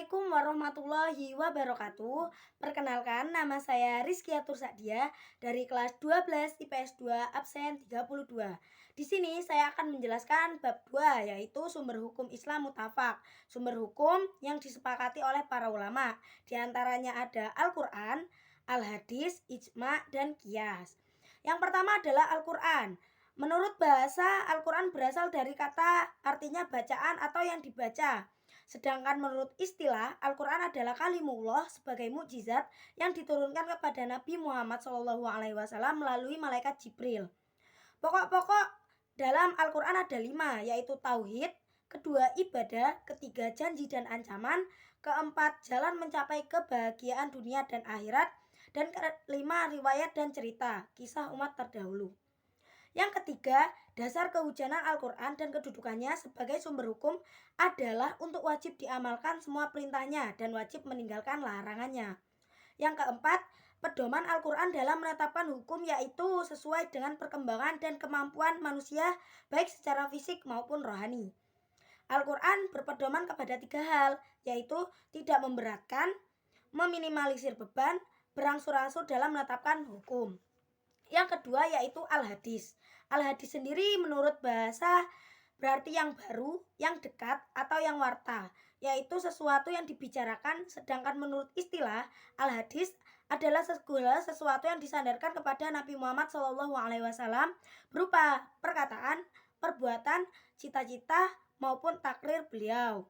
Assalamualaikum warahmatullahi wabarakatuh. Perkenalkan, nama saya Rizkiatur Sa'dia dari kelas 12 IPS 2 absen 32. Di sini saya akan menjelaskan bab 2 yaitu sumber hukum Islam mutafak. Sumber hukum yang disepakati oleh para ulama. Di antaranya ada Al-Qur'an, Al-Hadis, Ijma, dan Qiyas. Yang pertama adalah Al-Qur'an. Menurut bahasa, Al-Quran berasal dari kata artinya bacaan atau yang dibaca. Sedangkan menurut istilah, Al-Quran adalah kalimullah sebagai mukjizat yang diturunkan kepada Nabi Muhammad SAW melalui malaikat Jibril. Pokok-pokok dalam Al-Quran ada 5, yaitu tauhid, kedua ibadah, ketiga janji dan ancaman, keempat jalan mencapai kebahagiaan dunia dan akhirat, dan kelima riwayat dan cerita, kisah umat terdahulu. Yang ketiga, dasar kehujanan Al-Quran dan kedudukannya sebagai sumber hukum adalah untuk wajib diamalkan semua perintahnya dan wajib meninggalkan larangannya. Yang keempat, pedoman Al-Quran dalam menetapkan hukum yaitu sesuai dengan perkembangan dan kemampuan manusia baik secara fisik maupun rohani. Al-Quran berpedoman kepada 3 hal, yaitu tidak memberatkan, meminimalisir beban, berangsur-angsur dalam menetapkan hukum. Yang kedua yaitu Al-Hadis. Al-Hadis sendiri menurut bahasa berarti yang baru, yang dekat, atau yang warta, yaitu sesuatu yang dibicarakan. Sedangkan menurut istilah, Al-Hadis adalah segala sesuatu yang disandarkan kepada Nabi Muhammad SAW berupa perkataan, perbuatan, cita-cita, maupun takrir beliau.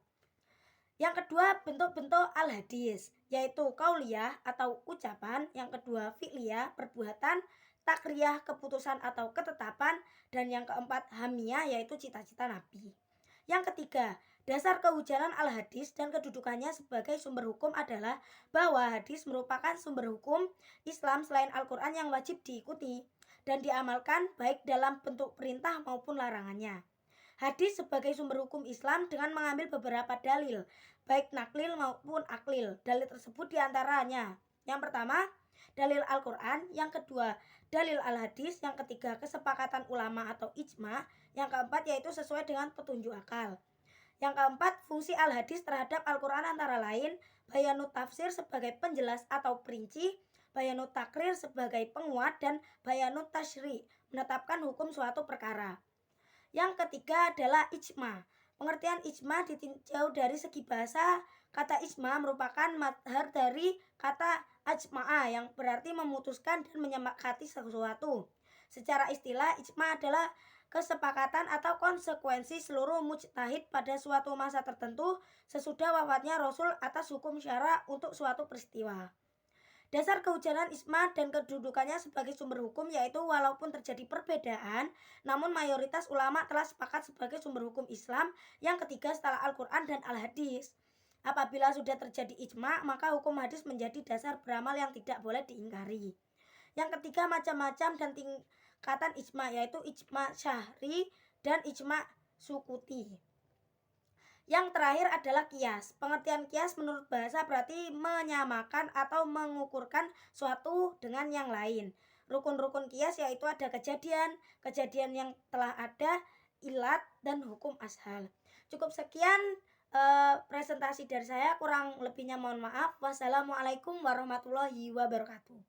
Yang kedua bentuk-bentuk al-hadis, yaitu qauliyah atau ucapan, yang kedua fi'liyah, perbuatan, takriyah, keputusan atau ketetapan, dan yang keempat hamiyah, yaitu cita-cita Nabi. Yang ketiga, dasar kehujanan al-hadis dan kedudukannya sebagai sumber hukum adalah bahwa hadis merupakan sumber hukum Islam selain Al-Quran yang wajib diikuti dan diamalkan baik dalam bentuk perintah maupun larangannya. Hadis sebagai sumber hukum Islam dengan mengambil beberapa dalil, baik naklil maupun aklil. Dalil tersebut diantaranya, yang pertama, dalil Al-Quran, yang kedua, dalil Al-Hadis, yang ketiga, kesepakatan ulama atau ijma, yang keempat yaitu sesuai dengan petunjuk akal. Yang keempat, fungsi Al-Hadis terhadap Al-Quran antara lain, bayanut tafsir sebagai penjelas atau perinci, bayanut takrir sebagai penguat, dan bayanut tashri, menetapkan hukum suatu perkara. Yang ketiga adalah ijma. Pengertian ijma ditinjau dari segi bahasa. Kata ijma merupakan mazhar dari kata ajma'a yang berarti memutuskan dan menyepakati sesuatu. Secara istilah, ijma adalah kesepakatan atau konsekuensi seluruh mujtahid pada suatu masa tertentu sesudah wafatnya Rasul atas hukum syara untuk suatu peristiwa. Dasar kehujanan ijma dan kedudukannya sebagai sumber hukum yaitu walaupun terjadi perbedaan, namun mayoritas ulama telah sepakat sebagai sumber hukum Islam yang ketiga setelah Al-Quran dan Al-Hadis. Apabila sudah terjadi ijma, maka hukum hadis menjadi dasar beramal yang tidak boleh diingkari. Yang ketiga macam-macam dan tingkatan ijma yaitu ijma syahri dan ijma sukuti. Yang terakhir adalah kias. Pengertian kias menurut bahasa berarti menyamakan atau mengukurkan suatu dengan yang lain. Rukun-rukun kias yaitu ada kejadian yang telah ada, ilat, dan hukum ashal. Cukup sekian presentasi dari saya, kurang lebihnya mohon maaf. Wassalamualaikum warahmatullahi wabarakatuh.